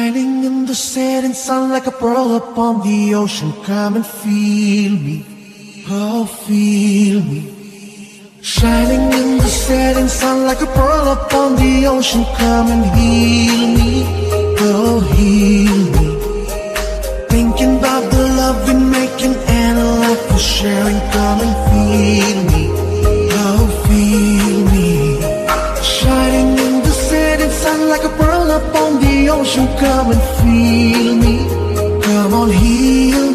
Shining in the setting sun like a pearl upon the ocean. Come and feel me, oh feel me. Shining in the setting sun like a pearl upon the ocean. Come and heal me, oh heal me. Thinking about the love we're making and a life we're sharing. Come and feel me, oh feel me. Shining in the setting sun like a pearl upon the ocean. Come and feel me, come on heal me.